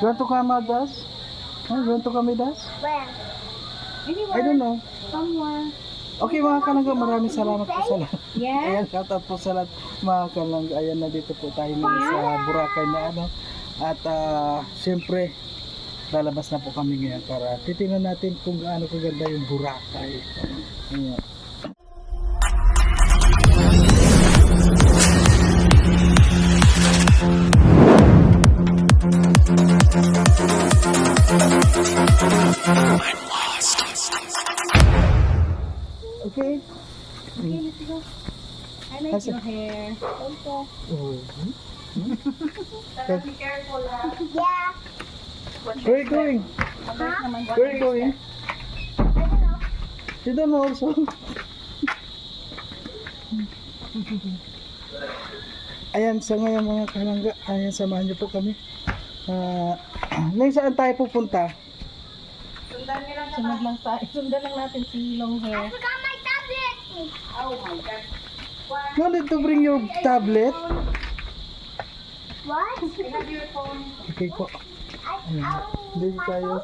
You want to come with us? Huh? You want to come with us? Where? I don't know. Somewhere. Okay mga kalangga, maraming salamat po sa lahat. Yeah. Ayan, shoutout po sa lahat mga kalangga. Ayan, nandito po tayo ngayon sa Boracay na ano. At siyempre, lalabas na po kami ngayon para titingnan natin kung gaano kaganda yung Boracay. Ayan. Okay. Okay, let's go. I like Asa? your hair. Also. Oh. Be careful, ha? Yeah. Where are you going? Where are you going? You don't know also. Ayan, sa ngayon mga kalangga, ayan, samahan niyo po kami. Ngayon saan tayo pupunta? Sunod lang tayo. Sundan lang natin si long hair. Forgot my tablet. Oh my God. No need to bring your tablet. What? I have your phone. Okay po. Ayan, dito tayo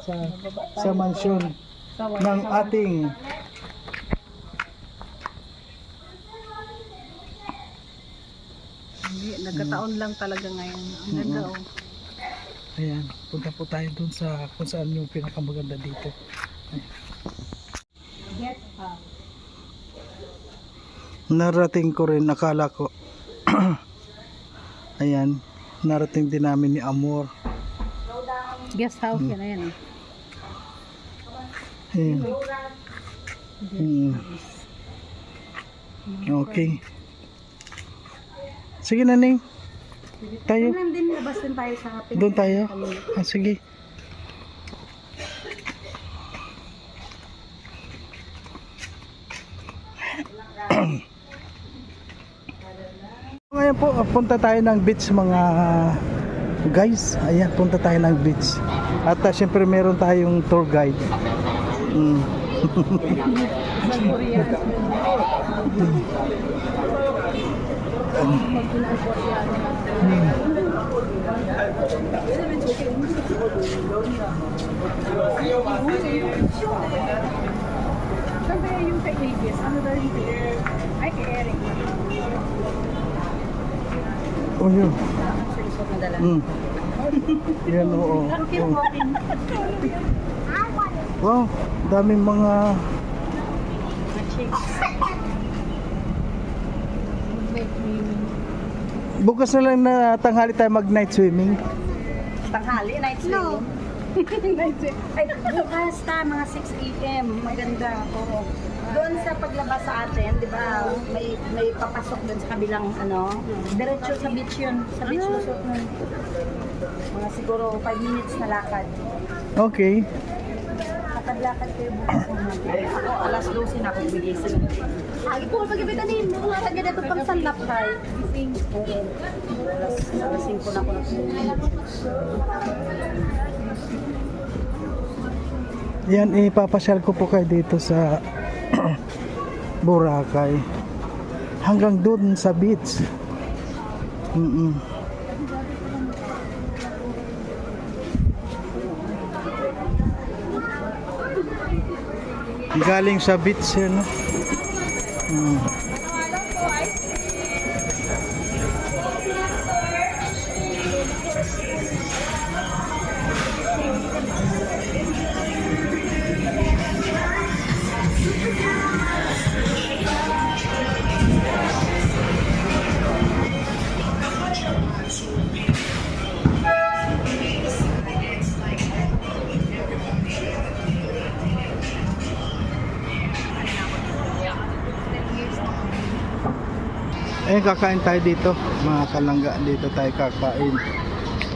sa mansyon ng ating Hindi, nagkataon lang talaga ngayon. Ang ganda, oh. ayan, punta po tayo dun sa kung saan yung pinakamaganda dito. Ayan. Get up. Narating ko rin, nakala ko ayan, narating din namin ni Amor. Guest house yan, ayan. Ayan. Okay. Sige na, Ning. Tayo. Doon din, labas din tayo sa Doon tayo. Sige. Ngayon po, punta tayo ng beach mga guys. Ayan, punta tayo ng beach. At syempre meron tayong tour guide. Saan kaya yung kay Aegis? Ano daw yung ay, kay Eric. Oh, yun. Sulisot na dala. Yan, oo. Okay, Oo. Robin. Wow, daming mga bukas na lang na tanghali tayo mag night swimming. Tanghali, night swimming. Night swimming. Ay, bukas ta, mga 6 a.m. Maganda. Oo. Doon sa paglabas sa atin, di ba, may papasok doon sa kabilang, ano, diretso sa beach yun. Sa beach lusot nun. Mga siguro 5 minutes na lakad. Okay. Lakad kayo bukas naman. Ako, alas 12 na ako bigising. Ay, po, pag-ibitanin mo. Lakad ka dito pang sanlap tayo. Gising. Oo. Alas 5 na ako na. Yan, ipapasyal ko po kayo dito sa Boracay. Hanggang doon sa beach. Galing sa beach yan. Ayun, kakain tayo dito mga kalangga, dito tayo kakain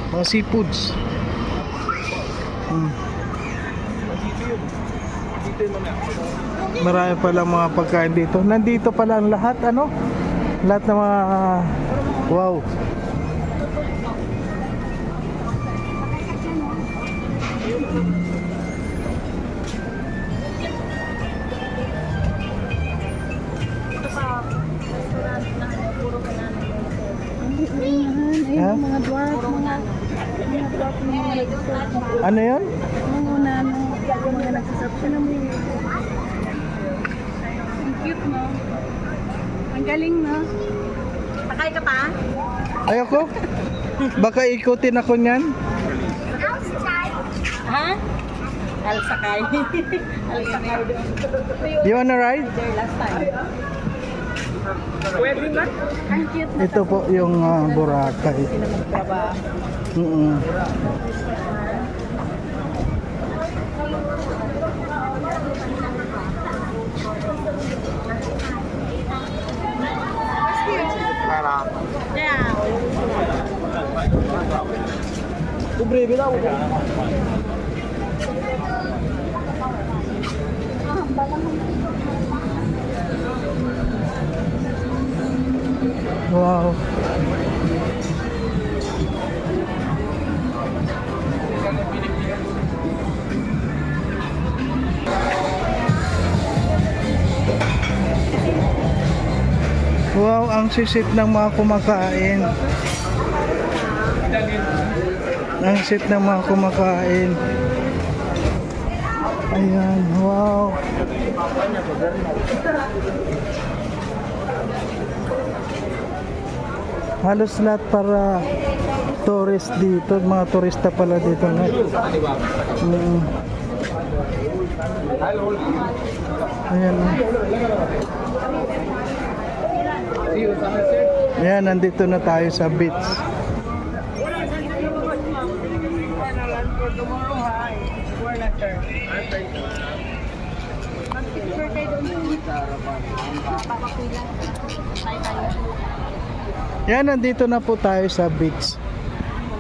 mga seafoods. Marami pala mga pagkain dito. Nandito pala ang lahat, ano, lahat ng mga wow. Mga dwarf, mga dwarf Ano yun? Mga nagsasabsan mo yung... Ang cute, no? Ang galing, no? Sakay ka pa? Ayoko. Baka ikutin ako niyan. Ha? Al-sakay. Al-sakay doon. You wanna ride? There last time. Pwede ba? Ang cute na. Ito po yung Boracay. Sino magtrabaho? Mm-mm. Yeah. Wow. Wow, ang sisit ng mga kumakain. Ang sisit ng mga kumakain. Ayan, wow. Halos lahat para tourist dito, mga turista pala dito na. Ayan. Ayan, nandito na tayo sa beach. Yan, nandito na po tayo sa beach.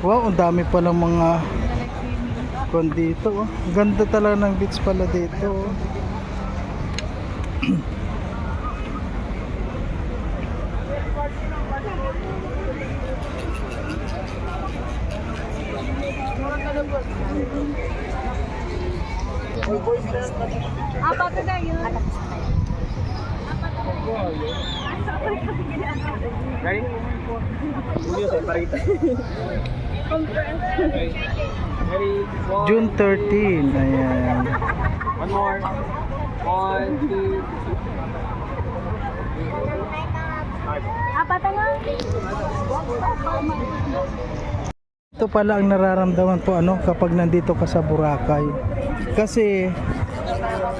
Wow, ang dami palang mga kon dito. Oh. Ganda talaga ng beach pala dito. Oh. Apa ka dayo? Ready? Ready? June 13. Ayan. One more. 1, 2. Apa ka nga? Ito pala ang nararamdaman po kapag nandito ka sa Boracay. Kasi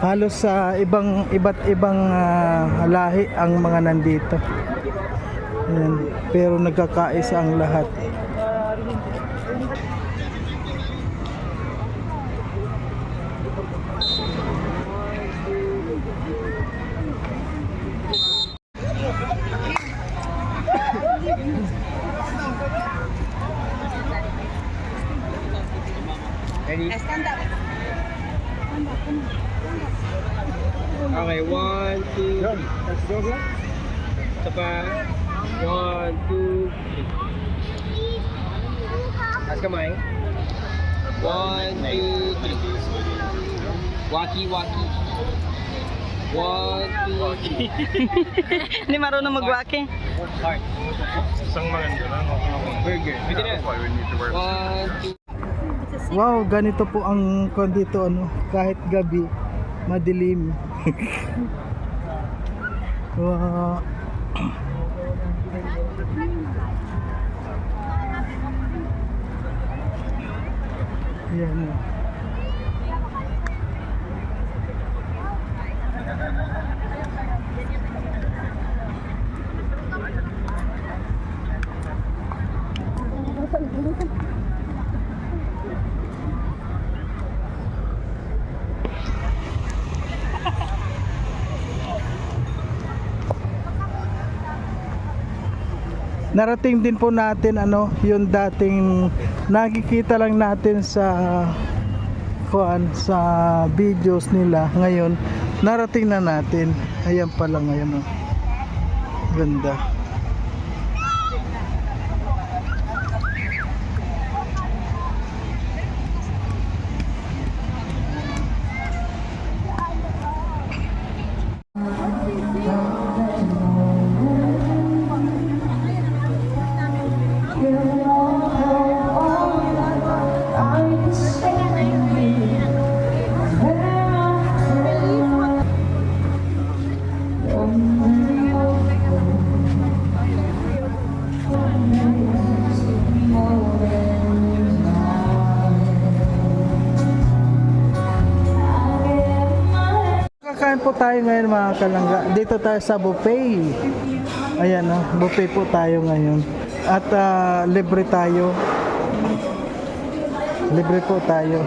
halos sa iba't ibang lahi ang mga nandito. Ayan. Pero nagkakaisa ang lahat. Ready? Stand up. Okay, 1, 2. Let's go, bro. Isa pa. 1, 2, 3. Taas kamay. 1, 2, 3. Waki, waki. 1, 2, 3. Hindi marunong magwaki. Heart. Isang maganda lang. Burger. Pwede na. That's why we need to wear 1, 2. Wow, ganito po ang dito kahit gabi madilim. Wow. Yan. Narating din po natin yung dating nakikita lang natin sa sa videos nila. Ngayon narating na natin. Ayan pala ngayon. Ganda. Kakain po tayo ngayon mga kalangga. Dito tayo sa buffet. Ayan o, buffet po tayo ngayon. At libre tayo. Libre po tayo.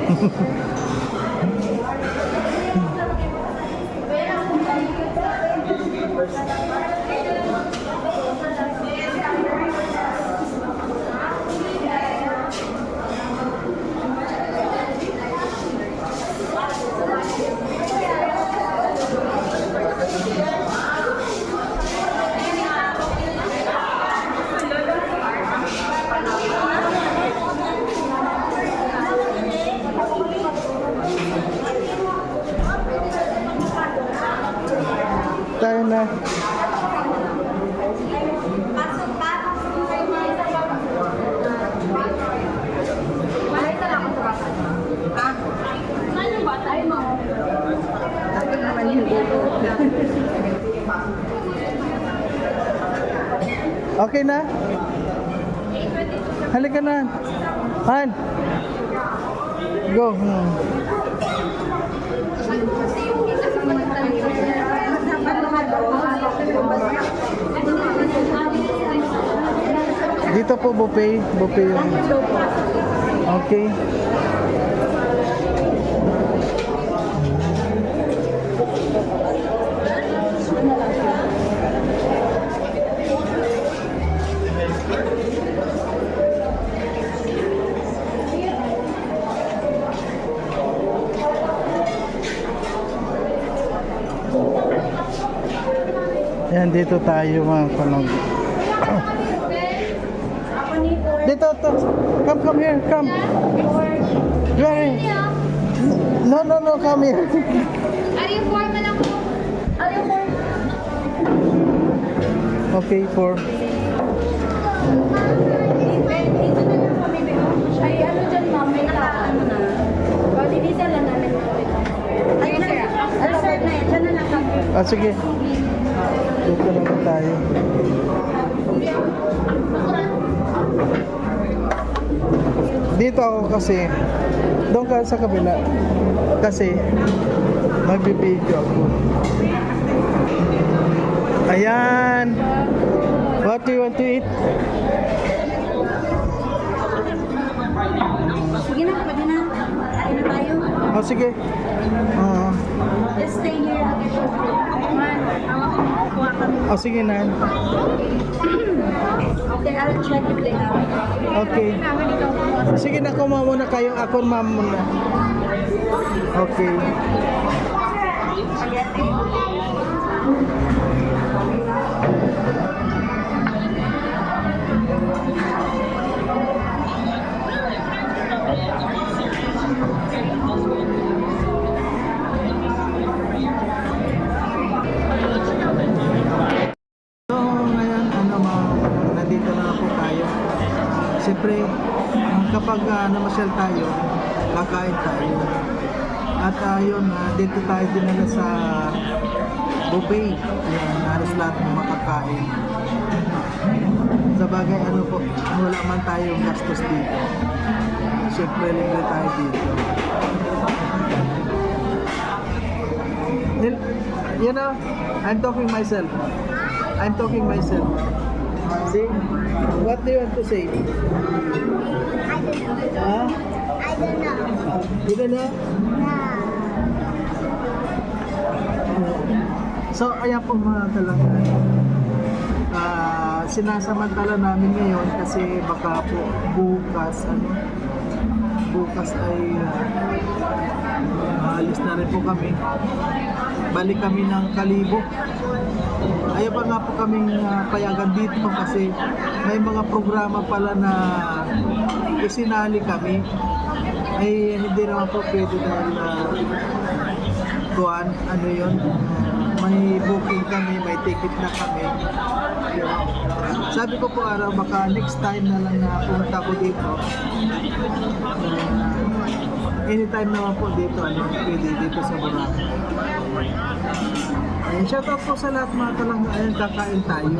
Tayo na. Okay na? Halika na. Han. Go. Dito po buffet, buffet yung. Okay. Yan, dito tayo mga kalangga. Dito, to. Come here, come. Very. No, come here. Are you for man ako? Are you for? Okay, for. Ay, ano dyan, ma'am? May nakaano na. Linisan lang namin. Ayun na, reserve na yan. Diyan na lang kami. Sige. Dito naman tayo. Dito ako kasi doon ka sa kabila kasi magbibideo ako. Ayan. What do you want to eat? Sige na, pwede na. Ayun na tayo. Oh, sige. Just stay here. Oh, sige na. Okay, I'll check if they have. Okay. Sige na, kumawa muna kayo. Ako ma'am muna. Okay. So, ngayon, nandito na po tayo. Siyempre, kapag namasyal tayo, kakain tayo. At yun, dito tayo dinala sa buffet. Yan, halos lahat ng makakain. Sa bagay, ano po, wala man tayong gastos dito. Siyempre, libre tayo dito. You know, I'm talking myself. See? What do you want to say? Huh? I don't know. You don't know? So, ayan po mga kalangga. Sinasamantala namin ngayon kasi baka po bukas ay alis na rin po kami. Balik kami ng Kalibo. Ayaw pa nga po kaming payagan dito kasi may mga programa pala na isinali kami. Ay hindi naman po pwede dahil ano yun, may booking kami, may ticket na kami. Sabi ko po araw, baka next time na lang na punta ko dito. Anytime naman po dito, pwede dito sa Boracay. Shout out po sa lahat mga kalangga, ayun, kakain tayo.